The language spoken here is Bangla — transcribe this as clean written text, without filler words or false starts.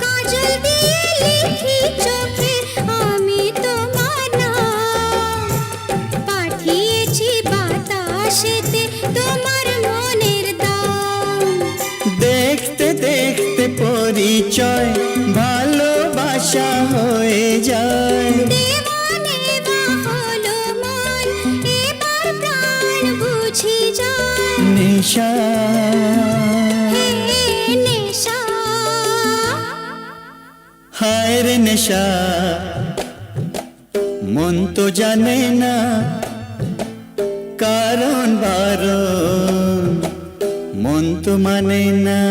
কাজল দিয়ে লিখি চোখে আমি তোমার নাম, পাঠিয়েছি বাতাসেতে তোমার মনের দাম। দেখতে দেখতে পরিচয় ভালোবাসা হয়ে যায়। দেওয়ানে বা হলো মন, এবার প্রাণ বুঝি যায়। নেশা হে নেশা, হায় রে নেশা, মন তো জানে না কারণ বারণ, মন তো মানে না।